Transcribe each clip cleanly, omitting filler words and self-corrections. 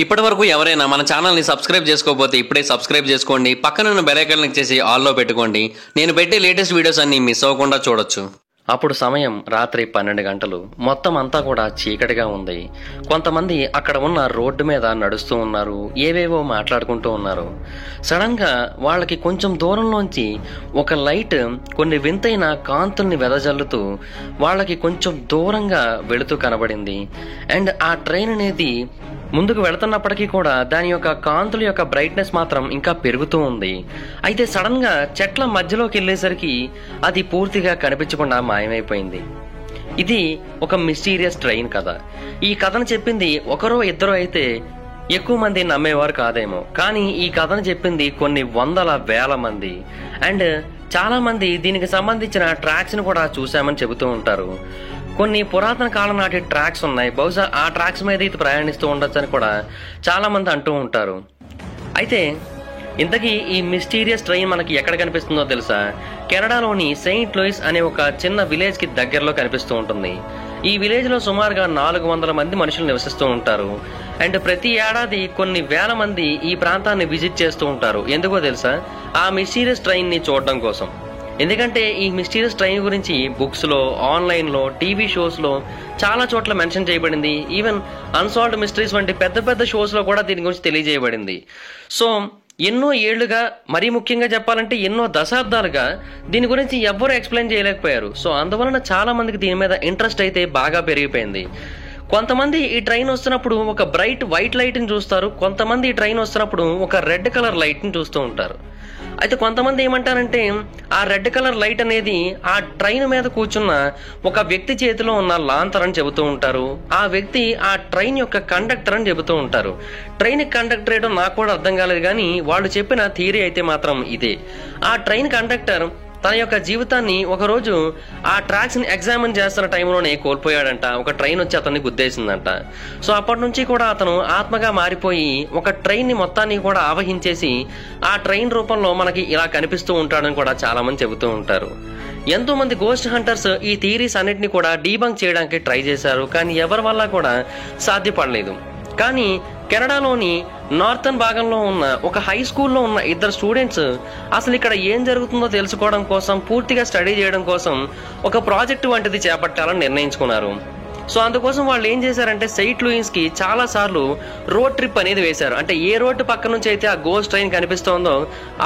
ఇప్పటి వరకు ఎవరైనా మన ఛానల్ని సబ్స్క్రైబ్ చేసుకోకపోతే ఇప్పుడే సబ్స్క్రైబ్ చేసుకోండి. పక్కనున్న బెల్ ఐకాన్ క్లిక్ చేసి ఆల్లో పెట్టుకోండి. నేను పెట్టే లేటెస్ట్ వీడియోస్ అన్ని మిస్ అవ్వకుండా చూడొచ్చు. అప్పుడు సమయం రాత్రి 12 గంటలు. మొత్తం అంతా కూడా చీకటిగా ఉంది. కొంతమంది అక్కడ ఉన్న రోడ్డు మీద నడుస్తూ ఉన్నారు, ఏవేవో మాట్లాడుకుంటూ ఉన్నారు. సడన్ గా వాళ్ళకి కొంచెం దూరంలోంచి ఒక లైట్ కొన్ని వింతైన కాంతుల్ని వెదజల్లుతూ వాళ్ళకి కొంచెం దూరంగా వెళుతూ కనబడింది. అండ్ ఆ ట్రైన్ అనేది ముందుకు వెళుతున్నప్పటికీ కూడా దాని యొక్క కాంతుల యొక్క బ్రైట్నెస్ మాత్రం ఇంకా పెరుగుతూ ఉంది. అయితే సడన్ గా చెట్ల మధ్యలోకి వెళ్ళేసరికి అది పూర్తిగా కనిపించకుండా మాయమైపోయింది. ఇది ఒక మిస్టీరియస్ ట్రైన్ కథ. ఈ కథను చెప్పింది ఒకరో ఇద్దరో అయితే ఎక్కువ మంది నమ్మేవారు కాదేమో, కానీ ఈ కథను చెప్పింది కొన్ని వందల వేల మంది. అండ్ చాలా మంది దీనికి సంబంధించిన ట్రాక్స్ ని కూడా చూసామని చెబుతూ ఉంటారు. కొన్ని పురాతన కాలం నాటి ట్రాక్స్ ఉన్నాయి, బహుశా ఆ ట్రాక్స్ మీద ఇది ప్రయాణిస్తూ ఉండొచ్చు అని కూడా చాలా మంది అంటూ ఉంటారు. అయితే ఇంతకీ ఈ మిస్టీరియస్ ట్రైన్ మనకి ఎక్కడ కనిపిస్తుందో తెలుసా? కెనడాలోని సెయింట్ లూయిస్ అనే ఒక చిన్న విలేజ్ కి దగ్గరలో కనిపిస్తూ ఉంటుంది. ఈ విలేజ్ లో సుమారుగా 400 మంది మనుషులు నివసిస్తూ ఉంటారు. అండ్ ప్రతి ఏడాది కొన్ని వేల మంది ఈ ప్రాంతాన్ని విజిట్ చేస్తూ ఉంటారు. ఎందుకో తెలుసా? ఆ మిస్టీరియస్ ట్రైన్ ని చూడడం కోసం. ఎందుకంటే ఈ మిస్టీరియస్ ట్రైన్ గురించి బుక్స్ లో, ఆన్లైన్ లో, టీవీ షోస్ లో చాలా చోట్ల మెన్షన్ చేయబడింది. ఈవెన్ అన్సాల్వ్డ్ మిస్టరీస్ వంటి పెద్ద పెద్ద షోస్ లో కూడా దీని గురించి తెలియజేయబడింది. సో ఎన్నో ఏళ్లుగా, మరీ ముఖ్యంగా చెప్పాలంటే ఎన్నో దశాబ్దాలుగా దీని గురించి ఎవ్వరూ ఎక్స్ప్లెయిన్ చేయలేకపోయారు. సో అందువలన చాలా మందికి దీని మీద ఇంట్రెస్ట్ అయితే బాగా పెరిగిపోయింది. కొంతమంది ఈ ట్రైన్ వస్తున్నప్పుడు ఒక బ్రైట్ వైట్ లైట్ ని చూస్తారు, కొంతమంది ఈ ట్రైన్ వస్తున్నప్పుడు ఒక రెడ్ కలర్ లైట్ ని చూస్తూ ఉంటారు. అయితే కొంతమంది ఏమంటారంటే ఆ రెడ్ కలర్ లైట్ అనేది ఆ ట్రైన్ మీద కూర్చున్న ఒక వ్యక్తి చేతిలో ఉన్న లాంతర్ అని చెబుతూ ఉంటారు. ఆ వ్యక్తి ఆ ట్రైన్ యొక్క కండక్టర్ అని చెబుతూ ఉంటారు. ట్రైన్ కండక్టర్ ఏంటో నాకు కూడా అర్థం కాలేదు, కానీ వాళ్ళు చెప్పిన థియరీ అయితే మాత్రం ఇదే. ఆ ట్రైన్ కండక్టర్ తన యొక్క జీవితాన్ని ఒకరోజు ఆ ట్రాక్స్ ని ఎగ్జామిన్ చేస్తున్న టైంలోనే కోల్పోయాడంట. ఒక ట్రైన్ వచ్చి అతన్ని గుద్దేసిందంట. సో అప్పటి నుంచి కూడా అతను ఆత్మగా మారిపోయి ఒక ట్రైన్ ని మొత్తాన్ని కూడా ఆవహించేసి ఆ ట్రైన్ రూపంలో మనకి ఇలా కనిపిస్తూ ఉంటాడని కూడా చాలా మంది చెబుతూ ఉంటారు. ఎంతో మంది గోస్ట్ హంటర్స్ ఈ థియరీస్ అన్నిటిని కూడా డీబంక్ చేయడానికి ట్రై చేశారు, కానీ ఎవరి వల్ల కూడా సాధ్యపడలేదు. కానీ కెనడాలోని నార్థన్ భాగంలో ఉన్న ఒక హై స్కూల్లో ఉన్న 2 స్టూడెంట్స్ అసలు ఇక్కడ ఏం జరుగుతుందో తెలుసుకోవడం కోసం, పూర్తిగా స్టడీ చేయడం కోసం ఒక ప్రాజెక్టు వంటిది చేపట్టాలని నిర్ణయించుకున్నారు. సో అందుకోసం వాళ్ళు ఏం చేశారంటే సెయింట్ లూయిస్ కి చాలా సార్లు రోడ్ ట్రిప్ అనేది వేశారు. అంటే ఏ రోడ్డు పక్క నుంచి అయితే ఆ గోస్ట్ ట్రైన్ కనిపిస్తోందో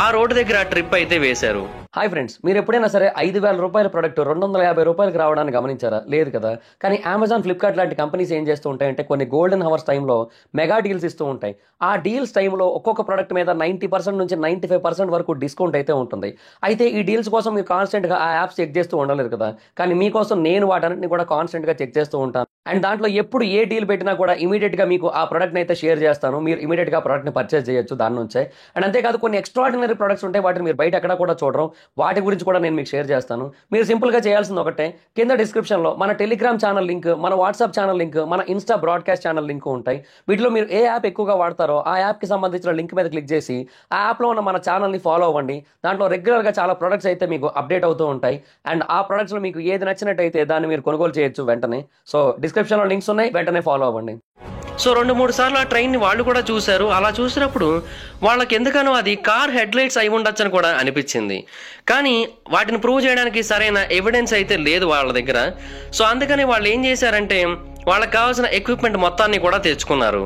ఆ రోడ్డు దగ్గర ట్రిప్ అయితే వేశారు. హాయ్ ఫ్రెండ్స్, మీరు ఎప్పుడైనా సరే 5,000 రూపాయల ప్రొడక్ట్ 250 రూపాయలకు రావడానికి గమనించారా? లేదు కదా. కానీ అమెజాన్, ఫ్లిప్కార్ట్ లాంటి కంపెనీస్ ఏం చేస్తూ ఉంటాయంటే కొన్ని గోల్డెన్ హవర్స్ టైంలో మెగా డీల్స్ ఇస్తూ ఉంటాయి. ఆ డీల్స్ టైంలో ఒక్కొక్క ప్రొడక్ట్ మీద 90% నుంచి 95% వరకు డిస్కౌంట్ అయితే ఉంటుంది. అయితే ఈ డీల్స్ కోసం మీరు కాన్స్టెంట్గా ఆ యాప్స్ చెక్ చేస్తూ ఉండలేదు కదా, కానీ మీకోసం నేను వాటన్నిటిని కూడా కాన్స్టెంట్గా చెక్ చేస్తూ ఉంటాను. అండ్ దాంట్లో ఎప్పుడు ఏ డీల్ పెట్టినా కూడా ఇమీడియట్గా మీకు ఆ ప్రొడక్ట్ని అయితే షేర్ చేస్తాను. మీరు ఇమీడియట్గా ఆ ప్రొడక్ట్ని పర్చేస్ చేయొచ్చు దాని నుంచే. అండ్ అంతేకాదు కొన్ని ఎక్స్ట్రాడినరీ ప్రొడక్ట్స్ ఉంటాయి, వాటిని మీరు బయట ఎక్కడ కూడా చూడరు. వాటి గురించి కూడా నేను మీకు షేర్ చేస్తాను. మీరు సింపుల్గా చేయాల్సింది ఒకటే, కింద డిస్క్రిప్షన్లో మన టెలిగ్రామ్ ఛానల్ లింక్, మన వాట్సాప్ ఛానల్ లింక్, మన ఇన్స్టా బ్రాడ్కాస్ట్ ఛానల్ లింక్ ఉంటాయి. వీటిలో మీరు ఏ యాప్ ఎక్కువగా వాడతారో ఆ యాప్కి సంబంధించిన లింక్ మీద క్లిక్ చేసి ఆ యాప్లో ఉన్న మన ఛానల్ని ఫాలో అవ్వండి. దాంట్లో రెగ్యులర్గా చాలా ప్రొడక్ట్స్ అయితే మీకు అప్డేట్ అవుతూ ఉంటాయి. అండ్ ఆ ప్రొడక్ట్స్లో మీకు ఏది నచ్చినట్టయితే దాన్ని మీరు కొనుగోలు చేయొచ్చు వెంటనే. సో డిస్క్రిప్షన్లో లింక్స్ ఉన్నాయి, వెంటనే ఫాలో అవ్వండి. సో 2-3 సార్లు ఆ ట్రైన్ని వాళ్ళు కూడా చూశారు. అలా చూసినప్పుడు వాళ్ళకి ఎందుకనో అది కార్ హెడ్ లైట్స్ అయి ఉండొచ్చు అని కూడా అనిపించింది. కానీ వాటిని ప్రూవ్ చేయడానికి సరైన ఎవిడెన్స్ అయితే లేదు వాళ్ళ దగ్గర. సో అందుకని వాళ్ళు ఏం చేశారంటే వాళ్ళకి కావాల్సిన ఎక్విప్మెంట్ మొత్తాన్ని కూడా తెచ్చుకున్నారు.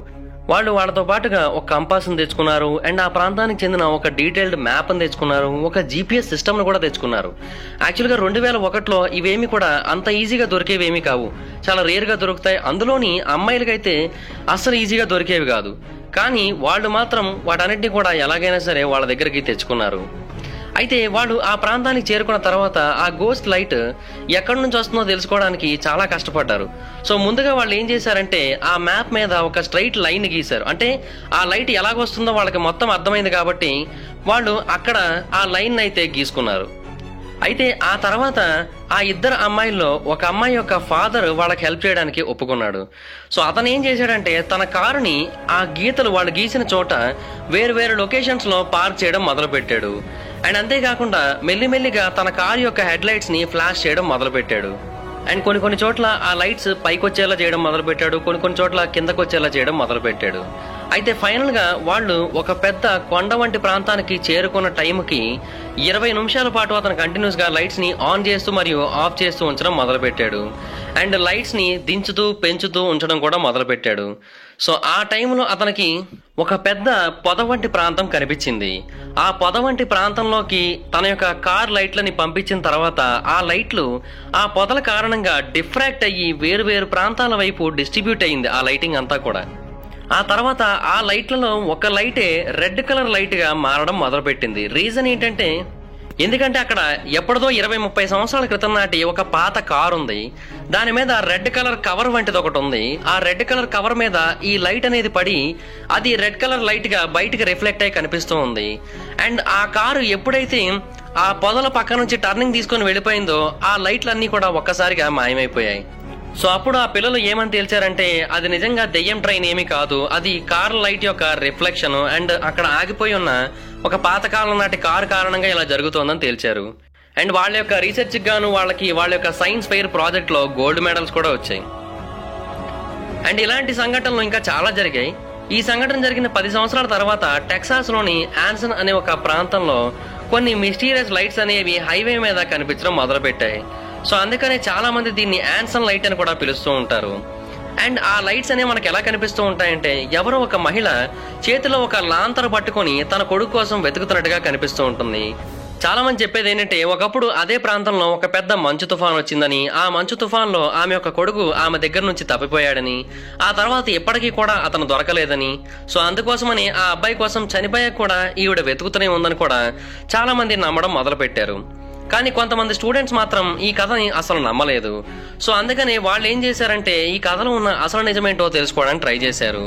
వాళ్ళతో పాటుగా ఒక కంపాస్ని తెచ్చుకున్నారు. అండ్ ఆ ప్రాంతానికి చెందిన ఒక డీటెయిల్డ్ మ్యాప్ని తెచ్చుకున్నారు. ఒక GPS సిస్టమ్ను కూడా తెచ్చుకున్నారు. యాక్చువల్గా 2001లో ఇవేమి కూడా అంత ఈజీగా దొరికేవేమీ కావు, చాలా రేర్గా దొరుకుతాయి. అందులోని అమ్మాయిలకైతే అస్సలు ఈజీగా దొరికేవి కాదు. కానీ వాళ్ళు మాత్రం వాటన్నిటిని కూడా ఎలాగైనా సరే వాళ్ళ దగ్గరికి తెచ్చుకున్నారు. అయితే వాళ్ళు ఆ ప్రాంతానికి చేరుకున్న తర్వాత ఆ గోస్ట్ లైట్ ఎక్కడి నుంచి వస్తుందో తెలుసుకోవడానికి చాలా కష్టపడ్డారు. సో ముందుగా వాళ్ళు ఏం చేశారంటే ఆ మ్యాప్ మీద ఒక స్ట్రైట్ లైన్ గీశారు. అంటే ఆ లైట్ ఎలాగొస్తుందో వాళ్ళకి మొత్తం అర్థమైంది కాబట్టి వాళ్ళు అక్కడ ఆ లైన్ అయితే గీసుకున్నారు. అయితే ఆ తర్వాత ఆ 2 అమ్మాయిల్లో ఒక అమ్మాయి యొక్క ఫాదర్ వాళ్ళకి హెల్ప్ చేయడానికి ఒప్పుకున్నాడు. సో అతను ఏం చేశాడంటే తన కారుని ఆ గీతలు వాళ్ళు గీసిన చోట వేరు లొకేషన్స్లో పార్క్ చేయడం మొదలుపెట్టాడు. అండ్ అంతేకాకుండా మెల్లిమెల్లిగా తన కారు యొక్క హెడ్ లైట్స్ ని ఫ్లాష్ చేయడం మొదలుపెట్టాడు. అండ్ కొన్ని చోట్ల ఆ లైట్స్ పైకి వచ్చేలా చేయడం మొదలుపెట్టాడు, కొన్ని చోట్ల కిందకు వచ్చేలా చేయడం మొదలుపెట్టాడు. అయితే ఫైనల్గా వాళ్ళు ఒక పెద్ద కొండ వంటి ప్రాంతానికి చేరుకున్న టైంకి 20 నిమిషాల పాటు అతను కంటిన్యూస్గా లైట్స్ని ఆన్ చేస్తూ మరియు ఆఫ్ చేస్తూ ఉంచడం మొదలుపెట్టాడు. అండ్ లైట్స్ని దించుతూ పెంచుతూ ఉంచడం కూడా మొదలుపెట్టాడు. సో ఆ టైంలో అతనికి ఒక పెద్ద పొద వంటి ప్రాంతం కనిపించింది. ఆ పొద వంటి ప్రాంతంలోకి తన యొక్క కార్ లైట్లని పంపించిన తర్వాత ఆ లైట్లు ఆ పొదల కారణంగా డిఫ్రాక్ట్ అయ్యి వేరు వేరు ప్రాంతాల వైపు డిస్ట్రిబ్యూట్ అయ్యింది ఆ లైటింగ్ అంతా కూడా. ఆ తర్వాత ఆ లైట్లలో ఒక లైటే రెడ్ కలర్ లైట్గా మారడం మొదలుపెట్టింది. రీజన్ ఏంటంటే, ఎందుకంటే అక్కడ ఎప్పటిదో 20-30 సంవత్సరాల క్రితం నాటి ఒక పాత కారు ఉంది. దాని మీద రెడ్ కలర్ కవర్ వంటిది ఒకటి ఉంది. ఆ రెడ్ కలర్ కవర్ మీద ఈ లైట్ అనేది పడి అది రెడ్ కలర్ లైట్గా బయటికి రిఫ్లెక్ట్ అయ్యి కనిపిస్తూ ఉంది. అండ్ ఆ కారు ఎప్పుడైతే ఆ పొదల పక్క నుంచి టర్నింగ్ తీసుకొని వెళ్ళిపోయిందో ఆ లైట్లన్నీ కూడా ఒక్కసారిగా మాయమైపోయాయి. సో అప్పుడు ఆ పిల్లలు ఏమని తేల్చారంటే, అది నిజంగా దెయ్యం ట్రైన్ ఏమీ కాదు, అది కార్ లైట్ యొక్క రిఫ్లెక్షన్ అండ్ అక్కడ ఆగిపోయి ఉన్న ఒక పాతకాలం నాటి కారు కారణంగా ఇలా జరుగుతోందని తేల్చారు. అండ్ వాళ్ళ యొక్క రీసెర్చ్కి గాను వాళ్ళకి వాళ్ళ యొక్క సైన్స్ ఫెయిర్ ప్రాజెక్ట్లో గోల్డ్ మెడల్స్ కూడా వచ్చాయి. అండ్ ఇలాంటి సంఘటనలు ఇంకా చాలా జరిగాయి. ఈ సంఘటన జరిగిన 10 సంవత్సరాల తర్వాత టెక్సాస్లోని ఆన్సన్ అనే ఒక ప్రాంతంలో కొన్ని మిస్టీరియస్ లైట్స్ అనేవి హైవే మీద కనిపించడం మొదలుపెట్టాయి. సో అందుకనే చాలా మంది దీన్ని ఆన్సన్ లైట్ అని కూడా పిలుస్తూ ఉంటారు. అండ్ ఆ లైట్స్ అనేవి మనకి ఎలా కనిపిస్తూ ఉంటాయంటే, ఎవరో ఒక మహిళ చేతిలో ఒక లాంతర్ పట్టుకొని తన కొడుకు కోసం వెతుకుతున్నట్టుగా కనిపిస్తూ ఉంటుంది. చాలా మంది చెప్పేది ఏంటంటే, ఒకప్పుడు అదే ప్రాంతంలో ఒక పెద్ద మంచు తుఫాన్ వచ్చిందని, ఆ మంచు తుఫాన్లో ఆమె యొక్క కొడుకు ఆమె దగ్గర నుంచి తప్పిపోయాడని, ఆ తర్వాత ఎప్పటికీ కూడా అతను దొరకలేదని, సో అందుకోసమని ఆ అబ్బాయి కోసం చనిపోయాక కూడా ఈవిడ వెతుకుతూనే ఉందని కూడా చాలా మంది నమ్మడం మొదలు పెట్టారు. కానీ కొంతమంది స్టూడెంట్స్ మాత్రం ఈ కథని అసలు నమ్మలేదు. సో అందుకని వాళ్ళు ఏం చేశారంటే, ఈ కథలో ఉన్న అసలు నిజమేంటో తెలుసుకోవడానికి ట్రై చేశారు.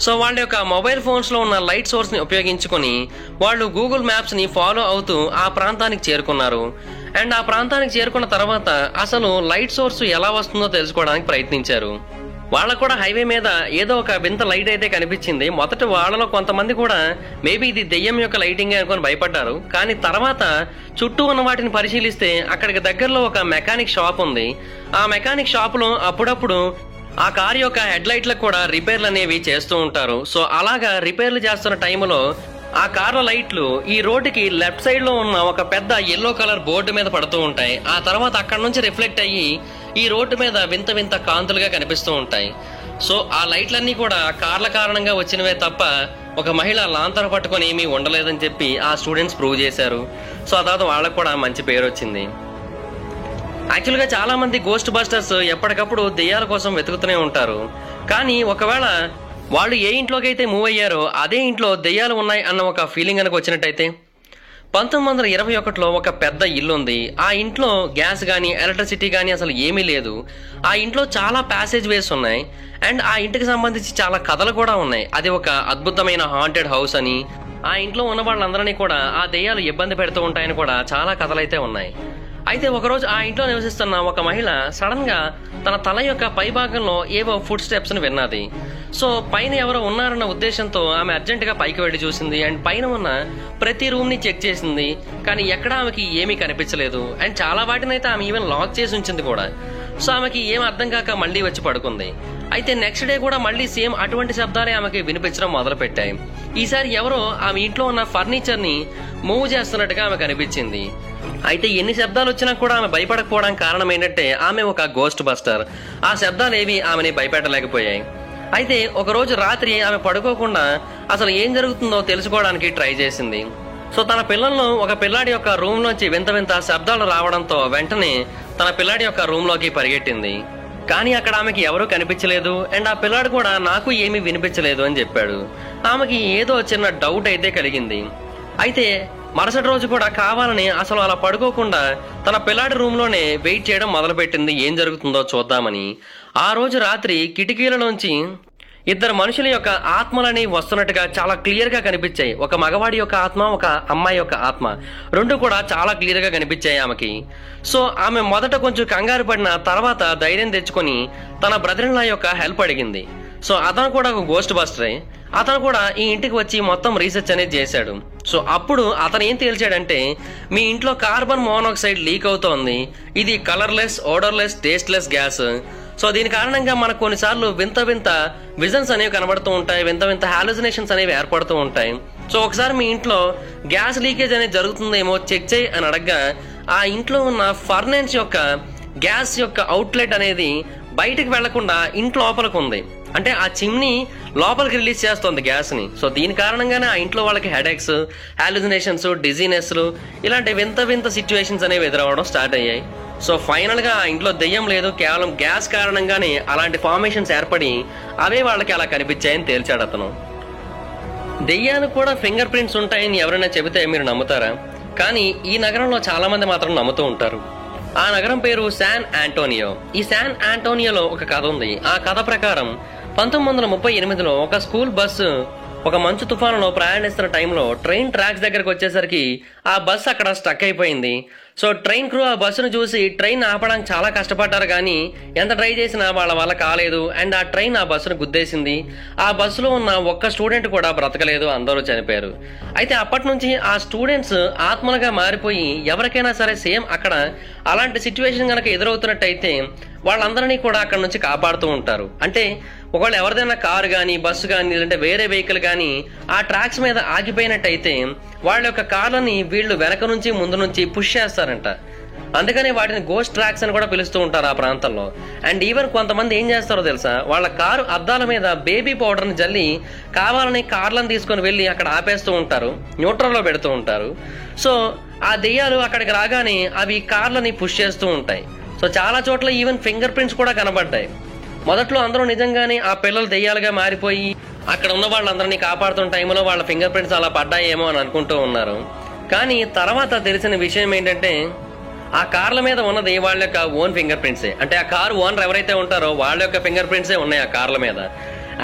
సో వాళ్ళ యొక్క మొబైల్ ఫోన్స్లో ఉన్న లైట్ సోర్స్ని ఉపయోగించుకొని వాళ్ళు గూగుల్ మ్యాప్స్ని ఫాలో అవుతూ ఆ ప్రాంతానికి చేరుకున్నారు. అండ్ ఆ ప్రాంతానికి చేరుకున్న తర్వాత అసలు లైట్ సోర్స్ ఎలా వస్తుందో తెలుసుకోవడానికి ప్రయత్నించారు. వాళ్ళకు కూడా హైవే మీద ఏదో ఒక వింత లైట్ అయితే కనిపించింది. మొదట వాళ్ళలో కొంతమంది కూడా మేబీ ఇది దెయ్యం యొక్క లైటింగ్ అనుకొని భయపడ్డారు. కానీ తర్వాత చుట్టూ ఉన్న వాటిని పరిశీలిస్తే అక్కడికి దగ్గరలో ఒక మెకానిక్ షాప్ ఉంది. ఆ మెకానిక్ షాపులో అప్పుడప్పుడు ఆ కార్ యొక్క హెడ్ లైట్లకు కూడా రిపేర్లు అనేవి చేస్తూ ఉంటారు. సో అలాగా రిపేర్లు చేస్తున్న టైంలో ఆ కార్ల లైట్లు ఈ రోడ్డుకి లెఫ్ట్ సైడ్ లో ఉన్న ఒక పెద్ద ఎల్లో కలర్ బోర్డు మీద పడుతూ ఉంటాయి. ఆ తర్వాత అక్కడ నుంచి రిఫ్లెక్ట్ అయ్యి ఈ రోడ్డు మీద వింత వింత కాంతులుగా కనిపిస్తూ ఉంటాయి. సో ఆ లైట్లన్నీ కూడా కార్ల కారణంగా వచ్చినవే తప్ప ఒక మహిళ లాంతర్ పట్టుకొని ఏమీ ఉండలేదని చెప్పి ఆ స్టూడెంట్స్ ప్రూవ్ చేశారు. సో ఆ తర్వాత వాళ్ళకు కూడా మంచి పేరు వచ్చింది. యాక్చువల్గా చాలా మంది గోస్ట్ బస్టర్స్ ఎప్పటికప్పుడు దెయ్యాల కోసం వెతుకుతూనే ఉంటారు. కానీ ఒకవేళ వాళ్ళు ఏ ఇంట్లోకి అయితే మూవ్ అయ్యారో అదే ఇంట్లో దెయ్యాలు ఉన్నాయి అన్న ఒక ఫీలింగ్ కనుక వచ్చినట్టయితే, 1921లో ఒక పెద్ద ఇల్లు ఉంది. ఆ ఇంట్లో గ్యాస్ కానీ ఎలక్ట్రిసిటీ కానీ అసలు ఏమీ లేదు. ఆ ఇంట్లో చాలా ప్యాసేజ్ వేస్ ఉన్నాయి. అండ్ ఆ ఇంటికి సంబంధించి చాలా కథలు కూడా ఉన్నాయి. అది ఒక అద్భుతమైన హాంటెడ్ హౌస్ అని, ఆ ఇంట్లో ఉన్న వాళ్ళందరినీ కూడా ఆ దెయ్యాలు ఇబ్బంది పెడుతూ ఉంటాయని కూడా చాలా కథలైతే ఉన్నాయి. అయితే ఒకరోజు ఆ ఇంట్లో నివసిస్తున్న ఒక మహిళ సడన్ గా తన తల యొక్క పై భాగంలో ఏవో ఫుడ్ స్టెప్స్ ని విన్నది. సో పైన ఎవరో ఉన్నారన్న ఉద్దేశంతో ఆమె అర్జెంట్ గా పైకి వెళ్ళి చూసింది. అండ్ పైన ఉన్న ప్రతి రూమ్ ని చెక్ చేసింది. కానీ ఎక్కడ ఆమెకి ఏమీ కనిపించలేదు. అండ్ చాలా వాటిని అయితే ఆమె ఈవెన్ లాక్ చేసి ఉంచింది కూడా. సో ఆమెకి ఏం అర్థం కాక మళ్ళీ వచ్చి పడుకుంది. అయితే నెక్స్ట్ డే కూడా మళ్ళీ సేమ్ అటువంటి శబ్దాలే ఆమెకి వినిపించడం మొదలు పెట్టాయి. ఈసారి ఎవరో ఆమె ఇంట్లో ఉన్న ఫర్నిచర్ ని మూవ్ చేస్తున్నట్టుగా ఆమెకు అనిపించింది. అయితే ఎన్ని శబ్దాలు వచ్చినా కూడా ఆమె భయపడకపోవడానికి కారణం ఏంటంటే ఆమె ఒక గోస్ట్ బస్టర్. ఆ శబ్దాలు ఏవి ఆమెని భయపెట్టలేకపోయాయి. అయితే ఒకరోజు రాత్రి ఆమె పడుకోకుండా అసలు ఏం జరుగుతుందో తెలుసుకోవడానికి ట్రై చేసింది. సో తన పిల్లలను ఒక పిల్లాడి యొక్క రూమ్ లోంచి వింత వింత శబ్దాలు రావడంతో వెంటనే తన పిల్లాడి యొక్క రూమ్ లోకి పరిగెట్టింది. కానీ అక్కడ ఆమెకి ఎవరూ కనిపించలేదు. అండ్ ఆ పిల్లాడు కూడా నాకు ఏమీ వినిపించలేదు అని చెప్పాడు. ఆమెకి ఏదో చిన్న డౌట్ అయితే కలిగింది. అయితే మరుసటి రోజు కూడా కావాలని అసలు అలా పడుకోకుండా తన పిల్లాడి రూమ్ లోనే వెయిట్ చేయడం మొదలుపెట్టింది, ఏం జరుగుతుందో చూద్దామని. ఆ రోజు రాత్రి కిటికీలలోంచి ఇద్దరు మనుషుల యొక్క ఆత్మలని వస్తున్నట్టుగా చాలా క్లియర్ గా కనిపించాయి. ఒక మగవాడి యొక్క ఆత్మ, ఒక అమ్మాయి యొక్క ఆత్మ, రెండు కూడా చాలా క్లియర్ గా కనిపించాయి ఆమెకి. సో ఆమె మొదట కొంచెం కంగారు పడిన తర్వాత ధైర్యం తెచ్చుకొని తన బ్రదర్ ఇన్ లా యొక్క హెల్ప్ అడిగింది. సో అతను కూడా ఒక గోస్ట్ బస్టరే. అతను కూడా ఈ ఇంటికి వచ్చి మొత్తం రీసెర్చ్ అనేది చేశాడు. సో అప్పుడు అతను ఏం తేల్చాడంటే, మీ ఇంట్లో కార్బన్ మోనాక్సైడ్ లీక్ అవుతోంది. ఇది కలర్లెస్, ఓడర్లెస్, టేస్ట్లెస్ గ్యాస్. సో దీని కారణంగా మనకు కొన్నిసార్లు వింత వింత విజన్స్ అనేవి కనబడుతూ ఉంటాయి, వింత వింత హాలుసినేషన్స్ అనేవి ఏర్పడుతూ ఉంటాయి. సో ఒకసారి మీ ఇంట్లో గ్యాస్ లీకేజ్ అనేది జరుగుతుందేమో చెక్ చేయి అని అడగగా ఆ ఇంట్లో ఉన్న ఫర్నెన్స్ యొక్క గ్యాస్ యొక్క అవుట్లెట్ అనేది బయటకు వెళ్లకుండా ఇంట్లో లోపలికి ఉంది. అంటే ఆ చిమ్నీ లోపలికి రిలీజ్ చేస్తుంది గ్యాస్ని. సో దీని కారణంగానే ఆ ఇంట్లో వాళ్ళకి హెడేక్స్, హాలుసినేషన్స్, డిజీనెస్లు ఇలాంటి వింత వింత సిచ్యువేషన్స్ అనేవి ఎదురవ్వడం స్టార్ట్ అయ్యాయి. సో ఫైనల్గా ఆ ఇంట్లో దెయ్యం లేదు, కేవలం గ్యాస్ కారణంగానే అలాంటి ఫార్మేషన్స్ ఏర్పడి అవే వాళ్ళకి అలా కనిపించాయని తేల్చాడు అతను. దెయ్యానికి కూడా ఫింగర్ ప్రింట్స్ ఉంటాయని ఎవరైనా చెబితే మీరు నమ్ముతారా? కానీ ఈ నగరంలో చాలా మంది మాత్రం నమ్ముతూ ఉంటారు. ఆ నగరం పేరు శాన్ ఆంటోనియో. ఈ శాన్ ఆంటోనియోలో ఒక కథ ఉంది. ఆ కథ ప్రకారం 1938లో ఒక స్కూల్ బస్సు ఒక మంచు తుఫానులో ప్రయాణిస్తున్న టైంలో ట్రైన్ ట్రాక్స్ దగ్గరకు వచ్చేసరికి ఆ బస్సు అక్కడ స్టక్ అయిపోయింది. సో ట్రైన్ క్రూ ఆ బస్సును చూసి ట్రైన్ ఆపడానికి చాలా కష్టపడ్డారు, కానీ ఎంత ట్రై చేసినా వాళ్ళ వల్ల కాలేదు. అండ్ ఆ ట్రైన్ ఆ బస్సును గుద్దేసింది. ఆ బస్సులో ఉన్న ఒక్క స్టూడెంట్ కూడా బ్రతకలేదు, అందరూ చనిపోయారు. అయితే అప్పటి నుంచి ఆ స్టూడెంట్స్ ఆత్మలుగా మారిపోయి ఎవరికైనా సరే సేమ్ అక్కడ అలాంటి సిచ్యువేషన్ కనుక ఎదురవుతున్నట్టయితే వాళ్ళందరినీ కూడా అక్కడ నుంచి కాపాడుతూ ఉంటారు. అంటే ఒకవేళ ఎవరిదైనా కారు కానీ, బస్సు కానీ, లేదంటే వేరే వెహికల్ కానీ ఆ ట్రాక్స్ మీద ఆగిపోయినట్టయితే వాళ్ళ యొక్క కార్లని వీళ్ళు వెనక నుంచి ముందు నుంచి పుష్ చేస్తారంట. అందుకని వాటిని గోస్ట్ ట్రాక్స్ అని కూడా పిలుస్తూ ఉంటారు ఆ ప్రాంతంలో. అండ్ ఈవెన్ కొంతమంది ఏం చేస్తారో తెలుసా, వాళ్ళ కారు అద్దాల మీద బేబీ పౌడర్ని జల్లి కావాలని కార్లను తీసుకొని వెళ్ళి అక్కడ ఆపేస్తూ ఉంటారు, న్యూట్రల్లో పెడుతూ ఉంటారు. సో ఆ దెయ్యాలు అక్కడికి రాగానే అవి కార్లని పుష్ చేస్తూ ఉంటాయి. సో చాలా చోట్ల ఈవెన్ ఫింగర్ ప్రింట్స్ కూడా కనబడ్డాయి. మొదట్లో అందరూ నిజంగానే ఆ పిల్లలు దెయ్యాలుగా మారిపోయి అక్కడ ఉన్న వాళ్ళందరినీ కాపాడుతున్న టైంలో వాళ్ళ ఫింగర్ ప్రింట్స్ అలా పడ్డాయేమో అని అనుకుంటూ ఉన్నారు. కానీ తర్వాత తెలిసిన విషయం ఏంటంటే ఆ కార్ల మీద ఉన్నది వాళ్ళ యొక్క ఓన్ ఫింగర్ ప్రింట్సే. అంటే ఆ కారు ఓనర్ ఎవరైతే ఉంటారో వాళ్ళ యొక్క ఫింగర్ ప్రింట్సే ఉన్నాయి ఆ కార్ల మీద.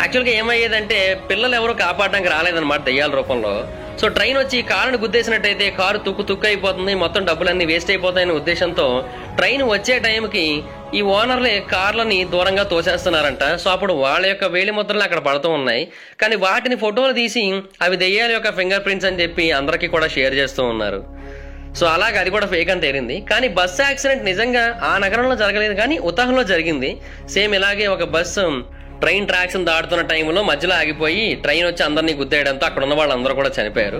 యాక్చువల్గా ఏమయ్యేదంటే పిల్లలు ఎవరు కాపాడడానికి రాలేదన్నమాట దెయ్యాల రూపంలో. సో ట్రైన్ వచ్చి కారుని గుద్దేసినట్టయితే కారు తుక్కు అయిపోతుంది, మొత్తం డబ్బులన్నీ వేస్ట్ అయిపోతాయనే ఉద్దేశంతో ట్రైన్ వచ్చే టైంకి ఈ ఓనర్లే కార్లని దూరంగా తోసేస్తున్నారంట. సో అప్పుడు వాళ్ళ యొక్క వేలి ముద్రలు అక్కడ పడుతూ ఉన్నాయి, కానీ వాటిని ఫోటోలు తీసి అవి దెయ్యాల యొక్క ఫింగర్ ప్రింట్స్ అని చెప్పి అందరికీ కూడా షేర్ చేస్తూ ఉన్నారు. సో అలాగే అది కూడా ఫేక్ అని తేలింది. కానీ బస్సు యాక్సిడెంట్ నిజంగా ఆ నగరంలో జరగలేదు, కానీ ఉతాహ్లో జరిగింది. సేమ్ ఇలాగే ఒక బస్సు ట్రైన్ ట్రాక్స్ దాటుతున్న టైంలో మధ్యలో ఆగిపోయి ట్రైన్ వచ్చి అందరినీ గుద్దేయడంతో అక్కడ ఉన్న వాళ్ళందరూ కూడా చనిపోయారు.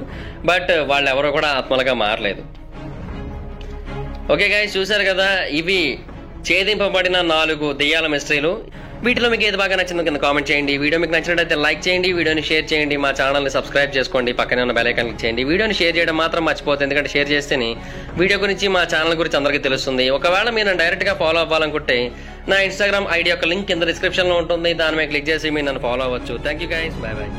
బట్ వాళ్ళు ఎవరో కూడా ఆత్మలుగా మారలేదు. ఓకే గైస్, చూశారు కదా, ఇవి ఛేదింపబడిన 4 దెయ్యాల మిస్టరీలు. వీటిలో మీకు ఏది బాగా నచ్చిందో కింద కామెంట్ చేయండి. వీడియో మీకు నచ్చినట్లయితే లైక్ చేయండి, వీడియోని షేర్ చేయండి, మా ఛానల్ని సబ్స్క్రైబ్ చేసుకోండి, పక్కనే ఉన్న బెల్ ఐకాన్ క్లిక్ చేయండి. వీడియోని షేర్ చేయడం మాత్రం మర్చిపోతుంది, ఎందుకంటే షేర్ చేస్తేనే వీడియో గురించి, మా ఛానల్ గురించి అందరికీ తెలుస్తుంది. ఒకవేళ మీరు నన్ను డైరెక్ట్గా ఫాలో అవ్వాలనుకుంటే నా ఇన్స్టాగ్రామ్ ఐడి యొక్క లింక్ కింద డిస్క్రిప్షన్లో ఉంటుంది, దాని మీద క్లిక్ చేసి మీరు నన్ను ఫాలో అవ్వచ్చు. Thank you guys, bye bye.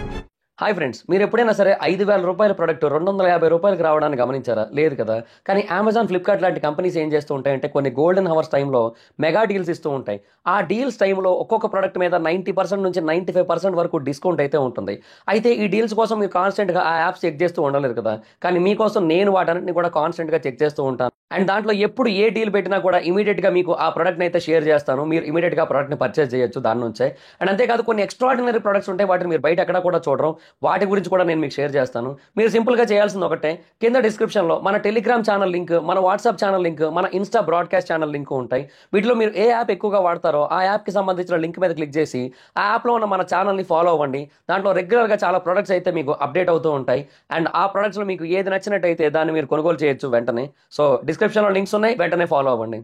Hi friends, మీరు ఎప్పుడైనా సరే 5,000 రూపాయల ప్రొడక్ట్ 250 రూపాయలకు రావడానికి గమనించారా? లేదు కదా. కానీ అమెజాన్, ఫ్లిప్కార్ట్ లాంటి కంపెనీస్ ఏం చేస్తూ ఉంటాయంటే కొన్ని గోల్డెన్ హవర్స్ టైంలో మెగా డీల్స్ ఇస్తూ ఉంటాయి. ఆ డీల్స్ టైంలో ఒక్కొక్క ప్రొడక్ట్ మీద 90% నుంచి 95% వరకు డిస్కౌంట్ అయితే ఉంటుంది. అయితే ఈ డీల్స్ కోసం మీరు కాన్స్టెంట్గా ఆ యాప్స్ చెక్ చేస్తూ ఉండలేరు కదా. కానీ మీకోసం నేను వాటన్నిటిని కూడా కాన్స్టెంట్గా చెక్ చేస్తూ ఉంటాను. అండ్ దాంట్లో ఎప్పుడు ఏ డీల్ పెట్టినా కూడా ఇమీడియట్గా మీకు ఆ ప్రొడక్ట్ని అయితే షేర్ చేస్తాను. మీరు ఇమీడియట్గా ప్రొడక్ట్ని పర్చేస్ చేయొచ్చు దాని నుంచే. అండ్ అంతేకాదు కొన్ని ఎక్స్ట్రాడినరీ ప్రొడక్ట్స్ ఉంటాయి, వాటిని మీరు బయట ఎక్కడ కూడా చూడరు. వాటి గురించి కూడా నేను మీకు షేర్ చేస్తాను. మీరు సింపుల్గా చేయాల్సింది ఒకటే, కింద డిస్క్రిప్షన్లో మన టెలిగ్రామ్ ఛానల్ లింక్, మన వాట్సాప్ ఛానల్ లింక్, మన ఇన్స్టా బ్రాడ్కాస్ట్ ఛానల్ లింక్ ఉంటాయి. వీటిలో మీరు ఏ యాప్ ఎక్కువగా వాడతారో ఆ యాప్కి సంబంధించిన లింక్ మీద క్లిక్ చేసి ఆ యాప్లో ఉన్న మన ఛానల్ని ఫాలో అవ్వండి. దాంట్లో రెగ్యులర్గా చాలా ప్రొడక్ట్స్ అయితే మీకు అప్డేట్ అవుతూ ఉంటాయి. అండ్ ఆ ప్రొడక్ట్స్లో మీకు ఏది నచ్చినట్టయితే దాన్ని మీరు కొనుగోలు చేయొచ్చు వెంటనే. సో డిస్క్రిప్షన్లో లింక్స్ ఉన్నాయి, వెంటనే ఫాలో అవ్వండి.